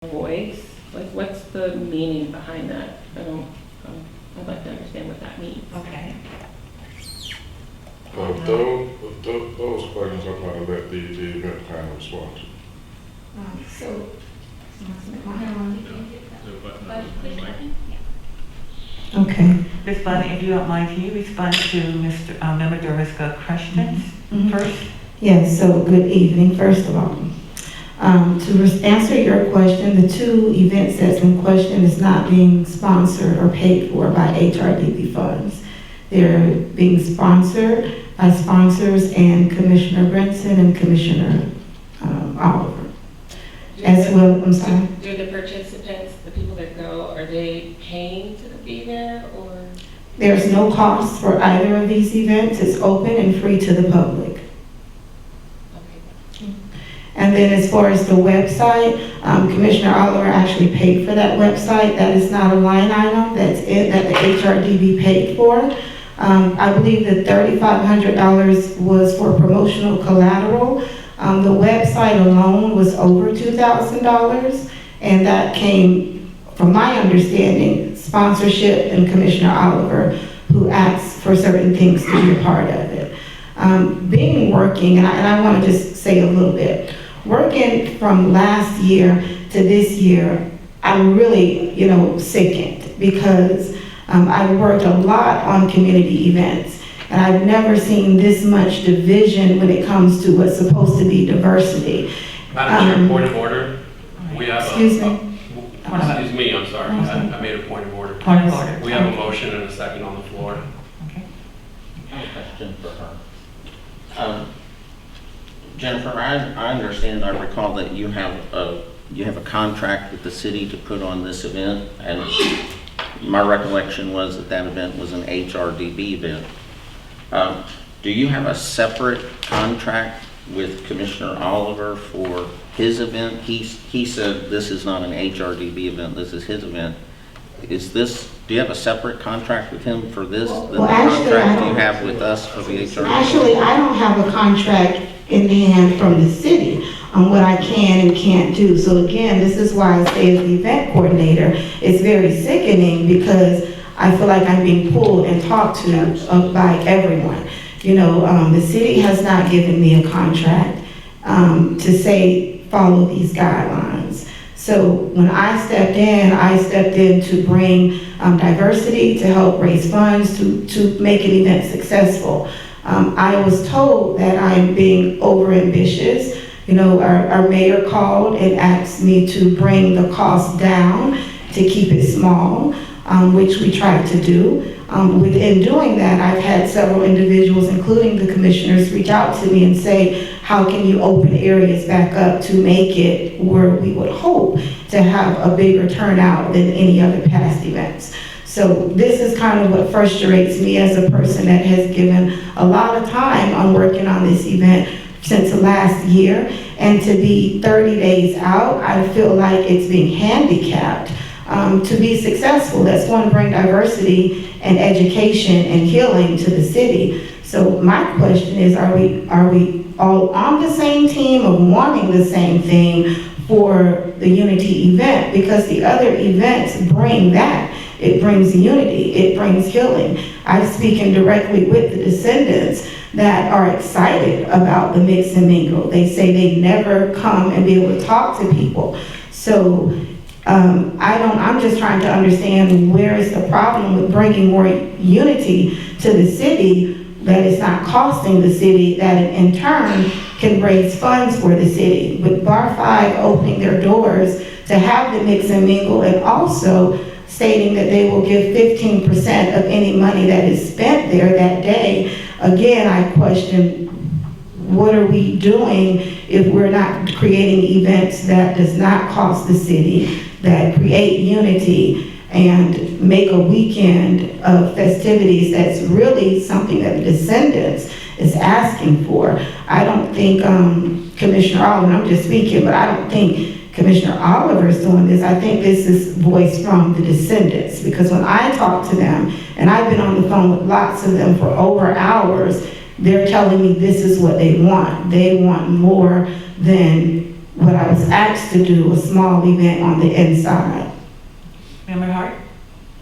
voice? Like, what's the meaning behind that? I'd like to understand what that means. Okay. Those questions I'm going to let the event planner respond to. Okay. Ms. Bunny, if you don't mind, can you respond to Member Deriska's questions first? Yes, so good evening, first of all. To answer your question, the two events that's in question is not being sponsored or paid for by HRDB funds. They're being sponsored by sponsors and Commissioner Brinson and Commissioner Oliver. As well, I'm sorry? Do the participants, the people that go, are they paying to be there, or? There's no cost for either of these events. It's open and free to the public. Okay. And then as far as the website, Commissioner Oliver actually paid for that website. That is not a line item that's it that the HRDB paid for. I believe that $3,500 was for promotional collateral. The website alone was over $2,000, and that came, from my understanding, sponsorship and Commissioner Oliver, who asked for certain things to be a part of it. Working, and I want to just say a little bit, working from last year to this year, I'm really, sickened because I've worked a lot on community events, and I've never seen this much division when it comes to what's supposed to be diversity. Madam Chair, point of order. We have Excuse me? Excuse me, I'm sorry. I made a point of order. Point of order. We have a motion and a second on the floor. Okay. I have a question for her. Jennifer, I understand, I recall that you have a contract with the city to put on this event, and my recollection was that event was an HRDB event. Do you have a separate contract with Commissioner Oliver for his event? He said this is not an HRDB event, this is his event. Do you have a separate contract with him for this? Well, the actually, contract you have with us for the HRDB? Actually, I don't have a contract in hand from the city on what I can and can't do. So again, this is why I say as the event coordinator, it's very sickening because I feel like I'm being pulled and talked to by everyone. The city has not given me a contract to say follow these guidelines. So when I stepped in to bring diversity, to help raise funds, to make an event successful. I was told that I'm being overambitious. Our mayor called and asked me to bring the cost down to keep it small, which we tried to do. Within doing that, I've had several individuals, including the commissioners, reach out to me and say, how can you open areas back up to make it where we would hope to have a bigger turnout than any other past events? So this is kind of what frustrates me as a person that has given a lot of time on working on this event since last year. And to be 30 days out, I feel like it's being handicapped to be successful. That's going to bring diversity and education and healing to the city. So my question is, are we all on the same team of wanting the same thing for the Unity event? Because the other events bring that. It brings unity, it brings healing. I'm speaking directly with the descendants that are excited about the mix and mingle. They say they never come and be able to talk to people. So I'm just trying to understand where is the problem with bringing more unity to the city that is not costing the city, that in turn can raise funds for the city. With Bar 5 opening their doors to have the mix and mingle, and also stating that they will give 15% of any money that is spent there that day. Again, I question, what are we doing if we're not creating events that does not cost the city, that create unity and make a weekend of festivities that's really something that the descendants is asking for? I don't think Commissioner Oliver, I'm just speaking, but I don't think Commissioner Oliver is doing this. I think this is voiced from the descendants, because when I talk to them, and I've been on the phone with lots of them for over hours, they're telling me this is what they want. They want more than what I was asked to do, a small event on the inside. Member Hart?